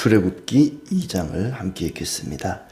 출애굽기 2장을 함께 읽겠습니다.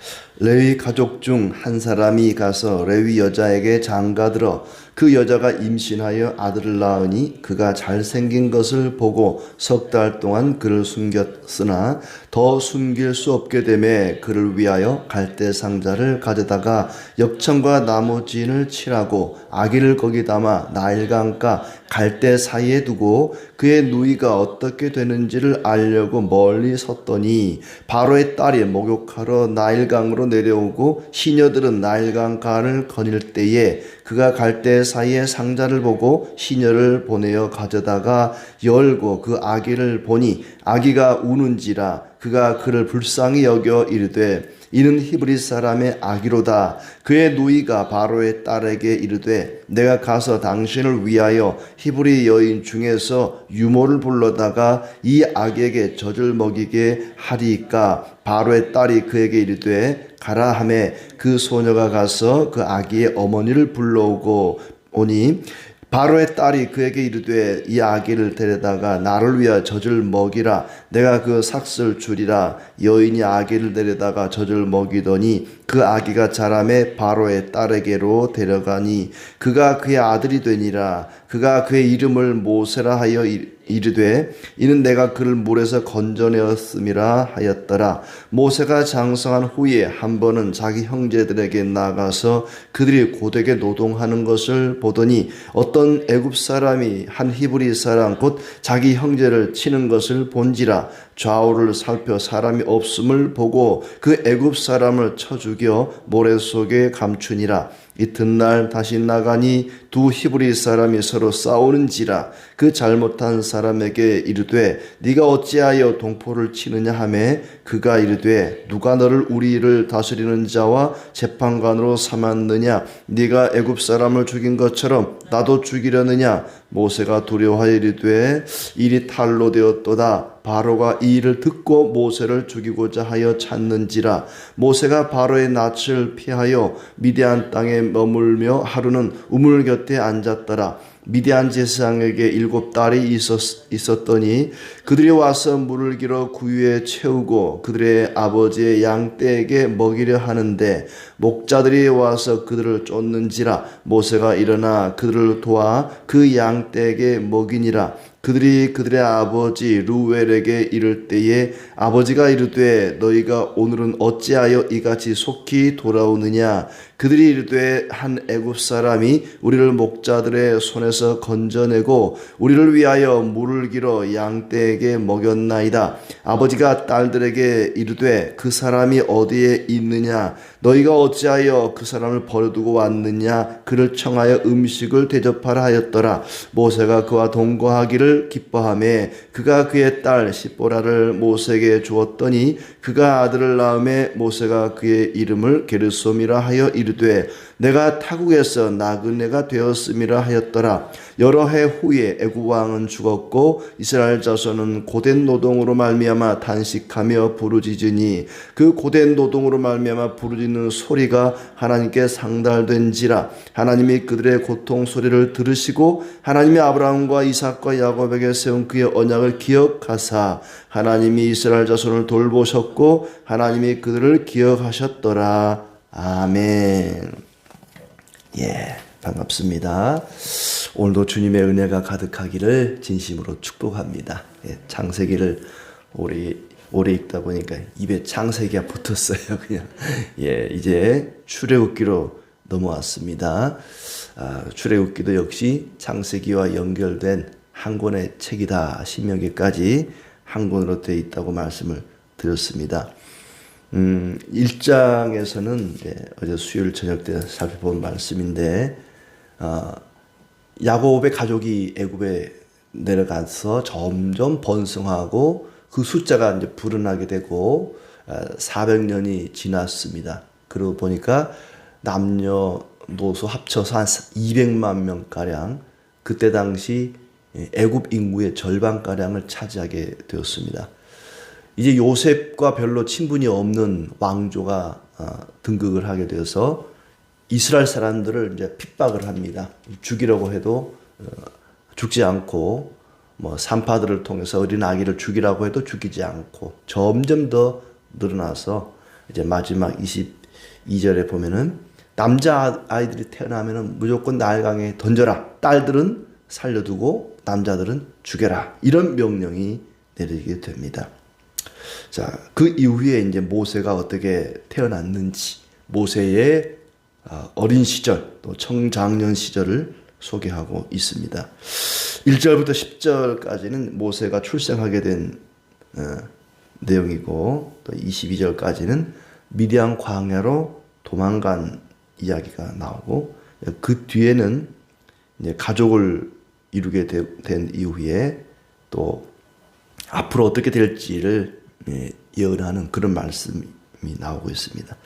레위 가족 중 한 사람이 가서 레위 여자에게 장가들어 그 여자가 임신하여 아들을 낳으니 그가 잘생긴 것을 보고 석 달 동안 그를 숨겼으나 더 숨길 수 없게 되매 그를 위하여 갈대 상자를 가져다가 역청과 나무 진을 칠하고 아기를 거기 담아 나일강가 갈대 사이에 두고 그의 누이가 어떻게 되는지를 알려고 멀리 섰더니 바로의 딸이 목욕하러 나일강으로 내려오고 시녀들은 나일강가를 거닐 때에 그가 갈대 사이에 상자를 보고 시녀를 보내어 가져다가 열고 그 아기를 보니 아기가 우는지라 그가 그를 불쌍히 여겨 이르되 이는 히브리 사람의 아기로다. 그의 누이가 바로의 딸에게 이르되 내가 가서 당신을 위하여 히브리 여인 중에서 유모를 불러다가 이 아기에게 젖을 먹이게 하리이까. 바로의 딸이 그에게 이르되 가라 하매 그 소녀가 가서 그 아기의 어머니를 불러오고 오니 바로의 딸이 그에게 이르되 이 아기를 데려다가 나를 위하여 젖을 먹이라. 내가 그 삭슬 주리라. 여인이 아기를 데려다가 젖을 먹이더니 그 아기가 자라매 바로의 딸에게로 데려가니 그가 그의 아들이 되니라. 그가 그의 이름을 모세라 하여 이르되 이는 내가 그를 물에서 건져내었음이라 하였더라. 모세가 장성한 후에 한 번은 자기 형제들에게 나가서 그들이 고되게 노동하는 것을 보더니 어떤 애굽 사람이 한 히브리 사람 곧 자기 형제를 치는 것을 본지라. 좌우를 살펴 사람이 없음을 보고 그 애굽 사람을 쳐 죽여 모래 속에 감추니라. 이튿날 다시 나가니 두 히브리 사람이 서로 싸우는지라. 그 잘못한 사람에게 이르되 네가 어찌하여 동포를 치느냐 하매 그가 이르되 누가 너를 우리를 다스리는 자와 재판관으로 삼았느냐. 네가 애굽 사람을 죽인 것처럼 나도 죽이려느냐. 모세가 두려워하여 이르되 일이 탈로 되었도다. 바로가 이 일을 듣고 모세를 죽이고자 하여 찾는지라. 모세가 바로의 낯을 피하여 미디안 땅에 머물며 하루는 우물 곁에 앉았더라. 미디안 제사장에게 7딸이 있었더니 그들이 와서 물을 길어 구유에 채우고 그들의 아버지의 양떼에게 먹이려 하는데 목자들이 와서 그들을 쫓는지라. 모세가 일어나 그들을 도와 그 양떼에게 먹이니라. 그들이 그들의 아버지 루웰에게 이를 때에 아버지가 이르되 너희가 오늘은 어찌하여 이같이 속히 돌아오느냐. 그들이 이르되 한 애굽 사람이 우리를 목자들의 손에서 건져내고 우리를 위하여 물을 길어 양떼에게 먹였나이다. 아버지가 딸들에게 이르되 그 사람이 어디에 있느냐. 너희가 어찌하여 그 사람을 버려두고 왔느냐. 그를 청하여 음식을 대접하라 하였더라. 모세가 그와 동거하기를 기뻐하며 그가 그의 딸 시보라를 모세에게 주었더니 그가 아들을 낳음에 모세가 그의 이름을 게르솜이라 하여 이르되 내가 타국에서 나그네가 되었음이라 하였더라. 여러 해 후에 애굽 왕은 죽었고 이스라엘 자손은 고된 노동으로 말미암아 탄식하며 부르짖으니 그 고된 노동으로 말미암아 부르짖는 소리가 하나님께 상달된지라. 하나님이 그들의 고통 소리를 들으시고 하나님이 아브라함과 이삭과 야곱에게 세운 그의 언약을 기억하사 하나님이 이스라엘 자손을 돌보셨고 하나님이 그들을 기억하셨더라. 아멘. 반갑습니다. 오늘도 주님의 은혜가 가득하기를 진심으로 축복합니다. 창세기를 오래 읽다 보니까 입에 창세기가 붙었어요. 그냥 이제 출애굽기로 넘어왔습니다. 출애굽기도 역시 창세기와 연결된 한 권의 책이다. 신명기까지 한 권으로 되어 있다고 말씀을 드렸습니다. 1장에서는 어제 수요일 저녁 때 살펴본 말씀인데 야곱의 가족이 애굽에 내려가서 점점 번성하고 그 숫자가 이제 불어나게 되고 400년이 지났습니다. 그러고 보니까 남녀노소 합쳐서 한 200만 명가량 그때 당시 애굽 인구의 절반가량을 차지하게 되었습니다. 이제 요셉과 별로 친분이 없는 왕조가 등극을 하게 되어서 이스라엘 사람들을 이제 핍박을 합니다. 죽이려고 해도 죽지 않고 뭐 산파들을 통해서 어린 아기를 죽이라고 해도 죽이지 않고 점점 더 늘어나서 이제 마지막 22절에 보면은 남자 아이들이 태어나면은 무조건 나일강에 던져라. 딸들은 살려두고 남자들은 죽여라. 이런 명령이 내리게 됩니다. 자, 그 이후에 이제 모세가 어떻게 태어났는지, 모세의 어린 시절, 또 청장년 시절을 소개하고 있습니다. 1절부터 10절까지는 모세가 출생하게 된 내용이고, 또 22절까지는 미디안 광야로 도망간 이야기가 나오고, 그 뒤에는 이제 가족을 이루게 된 이후에 또 앞으로 어떻게 될지를 예언하는 그런 말씀이 나오고 있습니다.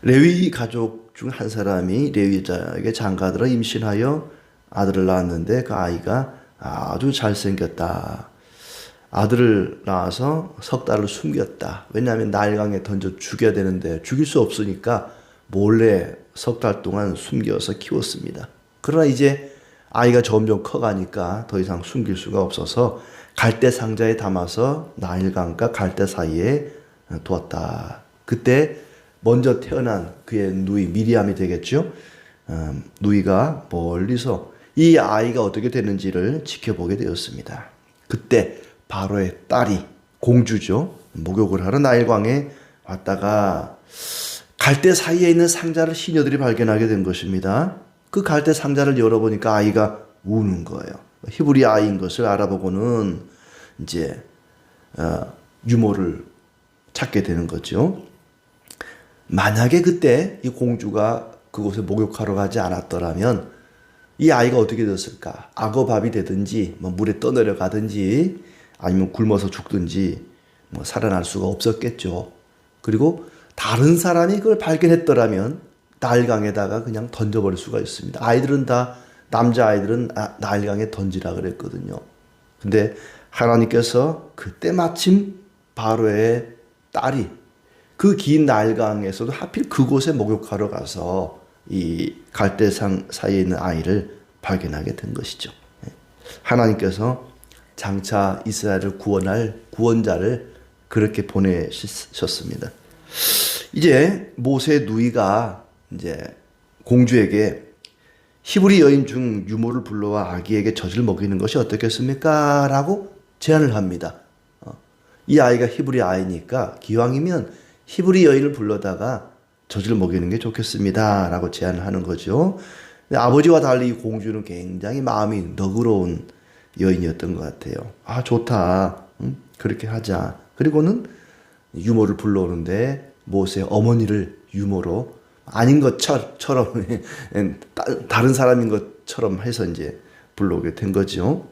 레위 가족 중 한 사람이 레위 여자에게 장가들어 임신하여 아들을 낳았는데 그 아이가 아주 잘생겼다. 아들을 낳아서 석 달을 숨겼다. 왜냐하면 나일강에 던져 죽여야 되는데 죽일 수 없으니까 몰래 석 달 동안 숨겨서 키웠습니다. 그러나 이제 아이가 점점 커가니까 더 이상 숨길 수가 없어서 갈대 상자에 담아서 나일강과 갈대 사이에 두었다. 그때 먼저 태어난 그의 누이 미리암이 되겠죠. 누이가 멀리서 이 아이가 어떻게 되는지를 지켜보게 되었습니다. 그때 바로의 딸이 공주죠. 목욕을 하러 나일강에 왔다가 갈대 사이에 있는 상자를 시녀들이 발견하게 된 것입니다. 그 갈대 상자를 열어보니까 아이가 우는 거예요. 히브리 아이인 것을 알아보고는 이제 유모를 찾게 되는 거죠. 만약에 그때 이 공주가 그곳에 목욕하러 가지 않았더라면 이 아이가 어떻게 됐을까? 악어밥이 되든지 뭐 물에 떠내려가든지 아니면 굶어서 죽든지 뭐 살아날 수가 없었겠죠. 그리고 다른 사람이 그걸 발견했더라면 나일강에다가 그냥 던져버릴 수가 있습니다. 아이들은 다 남자아이들은 나일강에 던지라 그랬거든요. 근데 하나님께서 그때 마침 바로의 딸이 그 긴 나일강에서도 하필 그곳에 목욕하러 가서 이 갈대상 사이에 있는 아이를 발견하게 된 것이죠. 하나님께서 장차 이스라엘을 구원할 구원자를 그렇게 보내셨습니다. 이제 모세 누이가 이제 공주에게 히브리 여인 중 유모를 불러와 아기에게 젖을 먹이는 것이 어떻겠습니까? 라고 제안을 합니다. 이 아이가 히브리 아이니까 기왕이면 히브리 여인을 불러다가 젖을 먹이는 게 좋겠습니다. 라고 제안을 하는 거죠. 아버지와 달리 이 공주는 굉장히 마음이 너그러운 여인이었던 것 같아요. 아, 좋다. 그렇게 하자. 그리고는 유모를 불러오는데 모세 어머니를 유모로 아닌 것처럼 다른 사람인 것처럼 해서 이제 불러오게 된 거죠.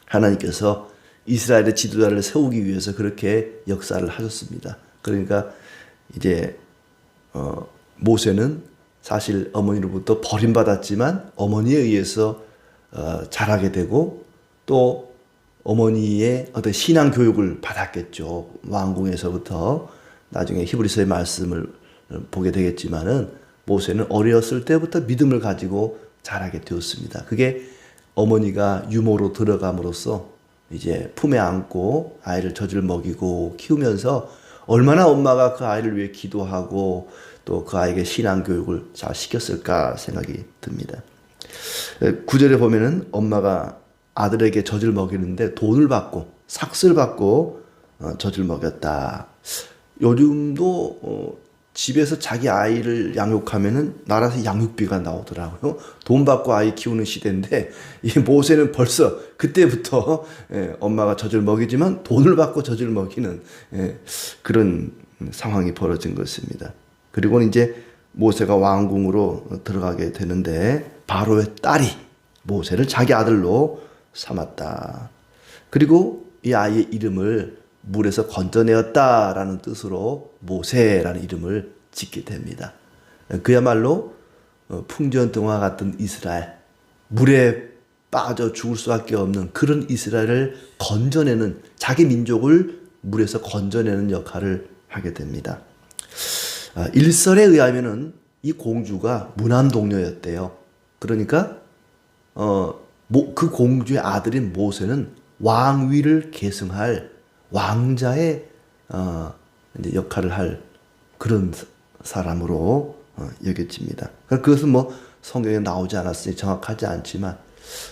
하나님께서 이스라엘의 지도자를 세우기 위해서 그렇게 역사를 하셨습니다. 그러니까 이제 모세는 사실 어머니로부터 버림받았지만 어머니에 의해서 자라게 되고 또 어머니의 어떤 신앙 교육을 받았겠죠. 왕궁에서부터 나중에 히브리서의 말씀을 보게 되겠지만은 모세는 어렸을 때부터 믿음을 가지고 자라게 되었습니다. 그게 어머니가 유모로 들어감으로써 이제 품에 안고 아이를 젖을 먹이고 키우면서 얼마나 엄마가 그 아이를 위해 기도하고 또 그 아이에게 신앙 교육을 잘 시켰을까 생각이 듭니다. 9절에 보면은 엄마가 아들에게 젖을 먹이는데 돈을 받고 삭스를 받고 젖을 먹였다. 요즘도 집에서 자기 아이를 양육하면은 나라에서 양육비가 나오더라고요. 돈 받고 아이 키우는 시대인데 이 모세는 벌써 그때부터 엄마가 젖을 먹이지만 돈을 받고 젖을 먹이는 그런 상황이 벌어진 것입니다. 그리고 이제 모세가 왕궁으로 들어가게 되는데 바로의 딸이 모세를 자기 아들로 삼았다. 그리고 이 아이의 이름을 물에서 건져내었다라는 뜻으로 모세라는 이름을 짓게 됩니다. 그야말로 풍전등화 같은 이스라엘, 물에 빠져 죽을 수밖에 없는 그런 이스라엘을 건져내는, 자기 민족을 물에서 건져내는 역할을 하게 됩니다. 일설에 의하면은 이 공주가 무남동녀였대요. 그러니까 그 공주의 아들인 모세는 왕위를 계승할 왕자의 이제 역할을 할 그런 사람으로 여겨집니다. 그것은 뭐 성경에 나오지 않았으니 정확하지 않지만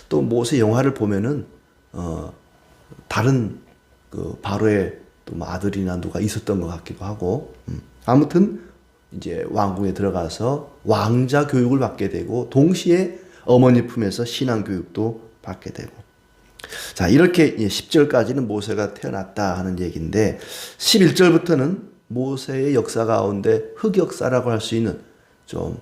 또 모세 영화를 보면은 다른 그 바로의 또 뭐 아들이나 누가 있었던 것 같기도 하고 아무튼 이제 왕궁에 들어가서 왕자 교육을 받게 되고 동시에 어머니 품에서 신앙 교육도 받게 되고 자 이렇게 10절까지는 모세가 태어났다 하는 얘기인데 11절부터는 모세의 역사 가운데 흑역사라고 할 수 있는 좀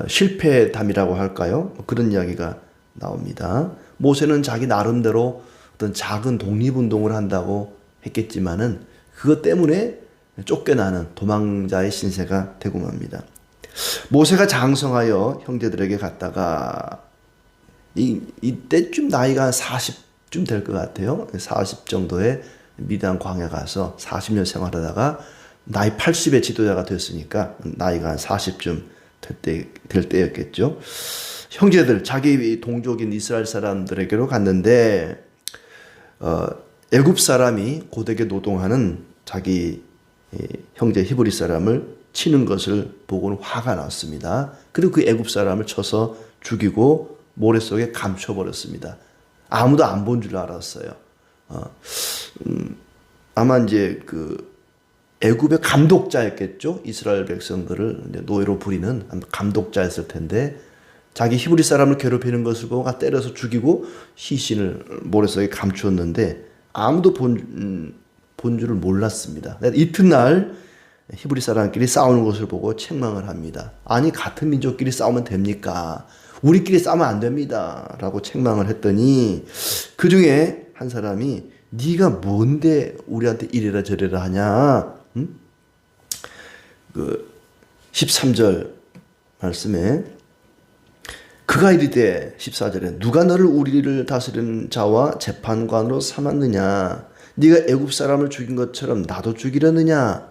실패담이라고 할까요? 그런 이야기가 나옵니다. 모세는 자기 나름대로 어떤 작은 독립운동을 한다고 했겠지만은 그것 때문에 쫓겨나는 도망자의 신세가 되고 맙니다. 모세가 장성하여 형제들에게 갔다가 이때쯤 나이가 한 40쯤 될 것 같아요. 40 정도의 미디안 광야 가서 40년 생활하다가 나이 80의 지도자가 됐으니까 나이가 한 40쯤 될 때였겠죠. 형제들 자기 동족인 이스라엘 사람들에게로 갔는데 애굽 사람이 고되게 노동하는 자기 형제 히브리 사람을 치는 것을 보고는 화가 났습니다. 그리고 그 애굽 사람을 쳐서 죽이고 모래 속에 감춰버렸습니다. 아무도 안 본 줄 알았어요. 아마 이제 그 애굽의 감독자였겠죠. 이스라엘 백성들을 이제 노예로 부리는 감독자였을 텐데 자기 히브리 사람을 괴롭히는 것을 보고 때려서 죽이고 시신을 모래 속에 감추었는데 아무도 본 줄을 몰랐습니다. 이튿날 히브리 사람끼리 싸우는 것을 보고 책망을 합니다. 아니 같은 민족끼리 싸우면 됩니까? 우리끼리 싸우면 안 됩니다. 라고 책망을 했더니 그 중에 한 사람이 네가 뭔데 우리한테 이래라 저래라 하냐? 응? 그 13절 말씀에 그가 이르되 14절에 누가 너를 우리를 다스리는 자와 재판관으로 삼았느냐? 네가 애굽 사람을 죽인 것처럼 나도 죽이려느냐?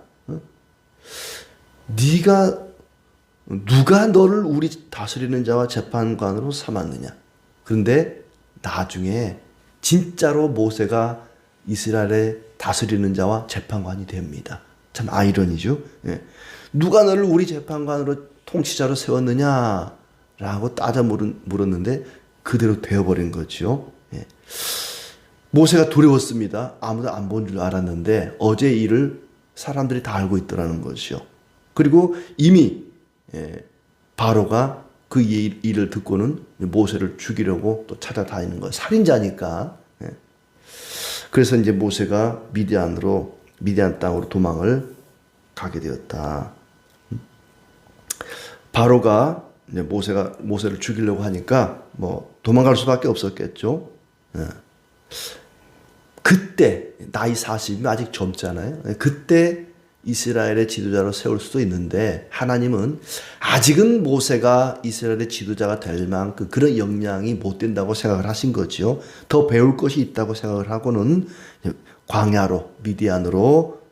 누가 너를 우리 다스리는 자와 재판관으로 삼았느냐? 그런데 나중에 진짜로 모세가 이스라엘의 다스리는 자와 재판관이 됩니다. 참 아이러니죠. 예. 누가 너를 우리 재판관으로 통치자로 세웠느냐? 라고 따져 물었는데 그대로 되어버린 거죠. 예. 모세가 두려웠습니다. 아무도 안 본 줄 알았는데 어제 일을 사람들이 다 알고 있더라는 것이요. 그리고 이미 바로가 그 일을 듣고는 모세를 죽이려고 또 찾아다니는 거예요. 살인자니까. 그래서 이제 모세가 미디안 땅으로 도망을 가게 되었다. 바로가 이제 모세를 죽이려고 하니까 뭐 도망갈 수밖에 없었겠죠. 그때 나이 40이면 아직 젊잖아요. 그때 이스라엘의 지도자로 세울 수도 있는데 하나님은 아직은 모세가 이스라엘의 지도자가 될 만큼 그런 역량이 못 된다고 생각을 하신 거죠. 더 배울 것이 있다고 생각을 하고는 광야로 미디안으로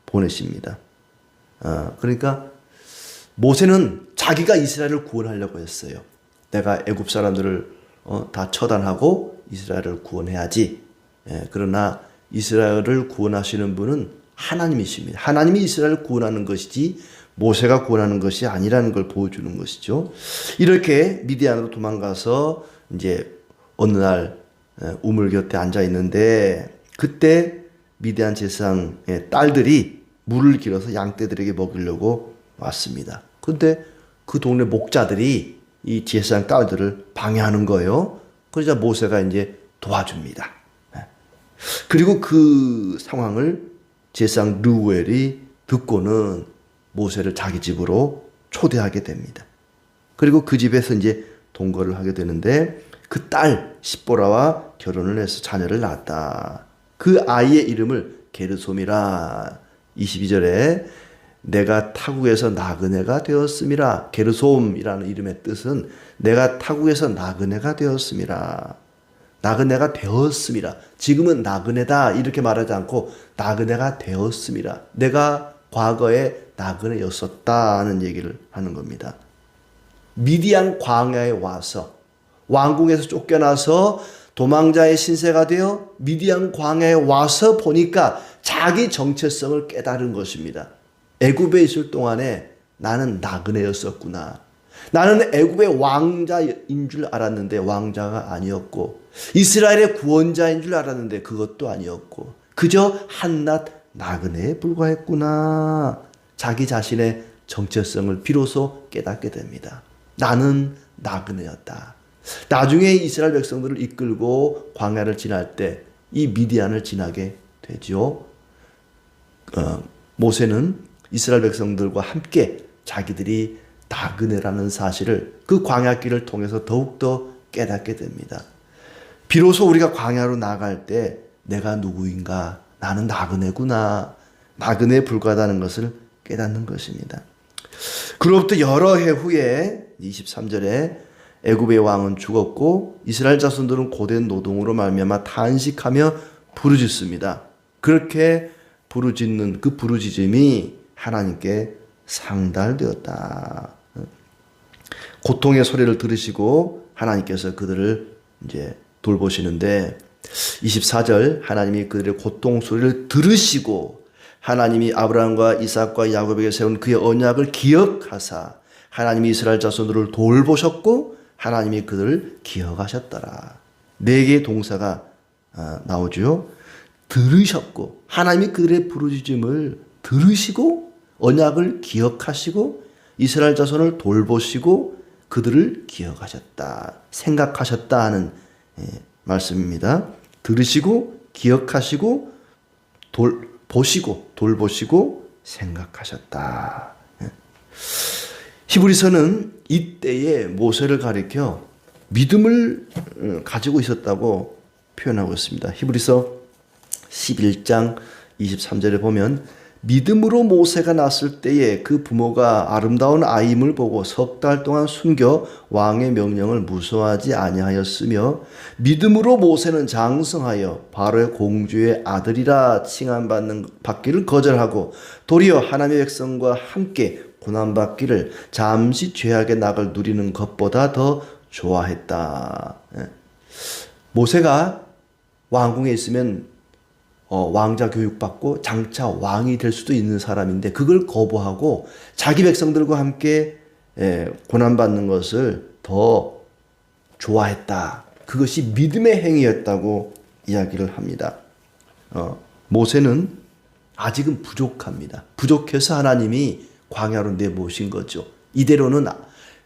보내십니다. 그러니까 모세는 자기가 이스라엘을 구원하려고 했어요. 내가 애굽 사람들을 다 처단하고 이스라엘을 구원해야지. 그러나 이스라엘을 구원하시는 분은 하나님이십니다. 하나님이 이스라엘을 구원하는 것이지 모세가 구원하는 것이 아니라는 걸 보여주는 것이죠. 이렇게 미디안으로 도망가서 이제 어느 날 우물 곁에 앉아 있는데 그때 미디안 제사장의 딸들이 물을 길어서 양떼들에게 먹이려고 왔습니다. 근데 그 동네 목자들이 이 제사장 딸들을 방해하는 거예요. 그러자 모세가 이제 도와줍니다. 그리고 그 상황을 제사장 르우엘이 듣고는 모세를 자기 집으로 초대하게 됩니다. 그리고 그 집에서 이제 동거를 하게 되는데 그 딸 십보라와 결혼을 해서 자녀를 낳았다. 그 아이의 이름을 게르솜이라 22절에 내가 타국에서 나그네가 되었음이라. 게르솜이라는 이름의 뜻은 내가 타국에서 나그네가 되었음이라. 나그네가 되었음이라. 지금은 나그네다 이렇게 말하지 않고 나그네가 되었음이라. 내가 과거에 나그네였었다는 얘기를 하는 겁니다. 미디안 광야에 와서 왕궁에서 쫓겨나서 도망자의 신세가 되어 미디안 광야에 와서 보니까 자기 정체성을 깨달은 것입니다. 애굽에 있을 동안에 나는 나그네였었구나. 나는 애굽의 왕자인 줄 알았는데 왕자가 아니었고, 이스라엘의 구원자인 줄 알았는데 그것도 아니었고, 그저 한낱 나그네에 불과했구나. 자기 자신의 정체성을 비로소 깨닫게 됩니다. 나는 나그네였다. 나중에 이스라엘 백성들을 이끌고 광야를 지날 때 이 미디안을 지나게 되죠. 모세는 이스라엘 백성들과 함께 자기들이 나그네라는 사실을 그 광야길을 통해서 더욱더 깨닫게 됩니다. 비로소 우리가 광야로 나갈 때 내가 누구인가, 나는 나그네구나, 나그네에 불과하다는 것을 깨닫는 것입니다. 그로부터 여러 해 후에 23절에 애굽의 왕은 죽었고 이스라엘 자손들은 고된 노동으로 말미암아 탄식하며 부르짖습니다. 그렇게 부르짖는 그 부르짖음이 하나님께 상달되었다. 고통의 소리를 들으시고 하나님께서 그들을 이제 돌보시는데 24절 하나님이 그들의 고통 소리를 들으시고 하나님이 아브라함과 이삭과 야곱에게 세운 그의 언약을 기억하사 하나님이 이스라엘 자손들을 돌보셨고 하나님이 그들을 기억하셨더라. 4개의 동사가 나오죠. 들으셨고, 하나님이 그들의 부르짖음을 들으시고 언약을 기억하시고 이스라엘 자손을 돌보시고 그들을 기억하셨다, 생각하셨다 하는 말씀입니다. 들으시고 기억하시고 보시고 돌보시고 생각하셨다. 히브리서는 이때에 모세를 가리켜 믿음을 가지고 있었다고 표현하고 있습니다. 히브리서 11장 23절에 보면 믿음으로 모세가 낳았을 때에 그 부모가 아름다운 아임을 보고 10달 동안 숨겨 왕의 명령을 무서워하지 아니하였으며 믿음으로 모세는 장성하여 바로의 공주의 아들이라 칭함받기를 거절하고 도리어 하나님의 백성과 함께 고난받기를 잠시 죄악의 낙을 누리는 것보다 더 좋아했다. 모세가 왕궁에 있으면 왕자 교육받고 장차 왕이 될 수도 있는 사람인데 그걸 거부하고 자기 백성들과 함께 고난받는 것을 더 좋아했다. 그것이 믿음의 행위였다고 이야기를 합니다. 모세는 아직은 부족합니다. 부족해서 하나님이 광야로 내모신 거죠. 이대로는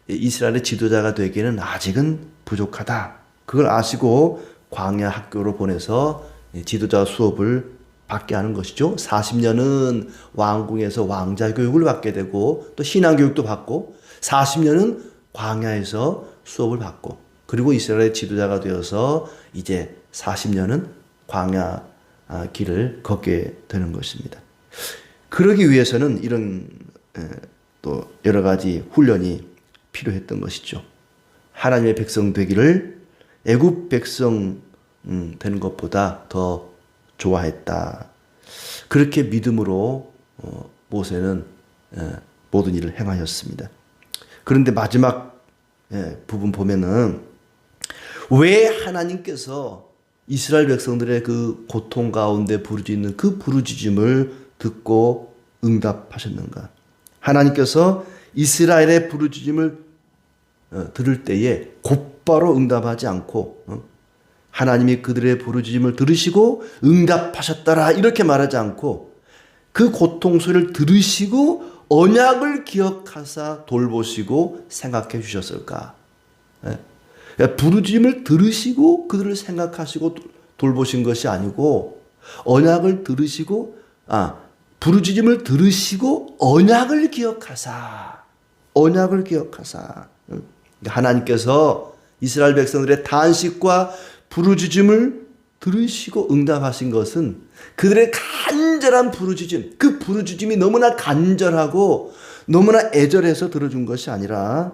이스라엘의 지도자가 되기에는 아직은 부족하다. 그걸 아시고 광야 학교로 보내서 지도자 수업을 받게 하는 것이죠. 40년은 왕궁에서 왕자 교육을 받게 되고 또 신앙 교육도 받고 40년은 광야에서 수업을 받고 그리고 이스라엘의 지도자가 되어서 이제 40년은 광야 길을 걷게 되는 것입니다. 그러기 위해서는 이런 또 여러 가지 훈련이 필요했던 것이죠. 하나님의 백성 되기를 애굽 백성 되는 것보다 더 좋아했다. 그렇게 믿음으로 모세는 모든 일을 행하였습니다. 그런데 마지막 부분 보면은 왜 하나님께서 이스라엘 백성들의 그 고통 가운데 부르짖는 그 부르짖음을 듣고 응답하셨는가? 하나님께서 이스라엘의 부르짖음을 들을 때에 곧바로 응답하지 않고 하나님이 그들의 부르짖음을 들으시고 응답하셨더라 이렇게 말하지 않고 그 고통 소리를 들으시고 언약을 기억하사 돌보시고 생각해 주셨을까? 부르짖음을 들으시고 그들을 생각하시고 돌보신 것이 아니고 언약을 들으시고 부르짖음을 들으시고 언약을 기억하사 하나님께서 이스라엘 백성들의 탄식과 부르짖음을 들으시고 응답하신 것은 그들의 간절한 부르짖음, 그 부르짖음이 너무나 간절하고 너무나 애절해서 들어준 것이 아니라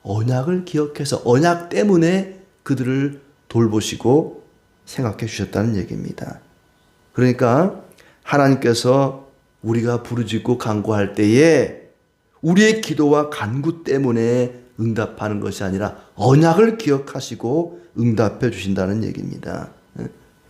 언약을 기억해서 언약 때문에 그들을 돌보시고 생각해 주셨다는 얘기입니다. 그러니까 하나님께서 우리가 부르짖고 간구할 때에 우리의 기도와 간구 때문에 응답하는 것이 아니라 언약을 기억하시고 응답해 주신다는 얘기입니다.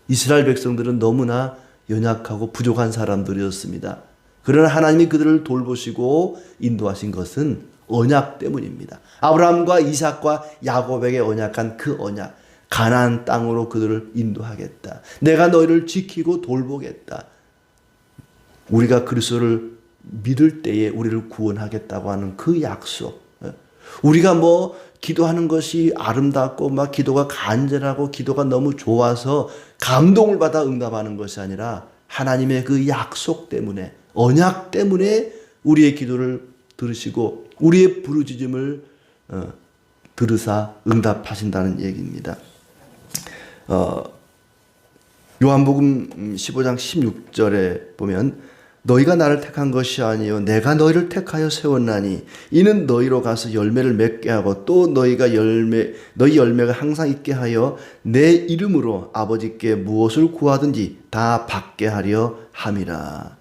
이스라엘 백성들은 너무나 연약하고 부족한 사람들이었습니다. 그러나 하나님이 그들을 돌보시고 인도하신 것은 언약 때문입니다. 아브라함과 이삭과 야곱에게 언약한 그 언약, 가나안 땅으로 그들을 인도하겠다. 내가 너희를 지키고 돌보겠다. 우리가 그리스도를 믿을 때에 우리를 구원하겠다고 하는 그 약속. 우리가 기도하는 것이 아름답고 기도가 간절하고 기도가 너무 좋아서 감동을 받아 응답하는 것이 아니라 하나님의 그 약속 때문에, 언약 때문에 우리의 기도를 들으시고 우리의 부르짖음을 들으사 응답하신다는 얘기입니다. 요한복음 15장 16절에 보면 너희가 나를 택한 것이 아니요 내가 너희를 택하여 세웠나니 이는 너희로 가서 열매를 맺게 하고 또 너희 열매가 항상 있게 하여 내 이름으로 아버지께 무엇을 구하든지 다 받게 하려 함이라.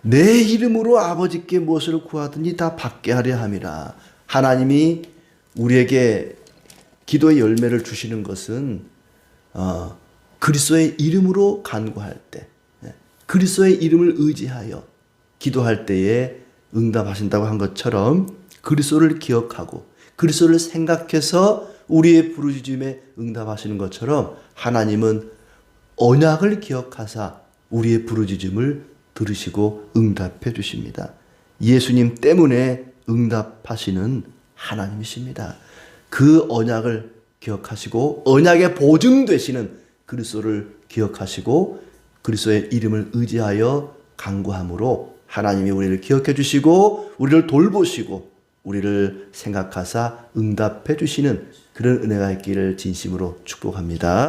내 이름으로 아버지께 무엇을 구하든지 다 받게 하려 함이라. 하나님이 우리에게 기도의 열매를 주시는 것은 그리스도의 이름으로 간구할 때, 그리스도의 이름을 의지하여 기도할 때에 응답하신다고 한 것처럼 그리스도를 기억하고 그리스도를 생각해서 우리의 부르짖음에 응답하시는 것처럼 하나님은 언약을 기억하사 우리의 부르짖음을 들으시고 응답해 주십니다. 예수님 때문에 응답하시는 하나님이십니다. 그 언약을 기억하시고 언약의 보증 되시는 그리스도를 기억하시고 그리스도의 이름을 의지하여 간구함으로 하나님이 우리를 기억해 주시고 우리를 돌보시고 우리를 생각하사 응답해 주시는 그런 은혜가 있기를 진심으로 축복합니다.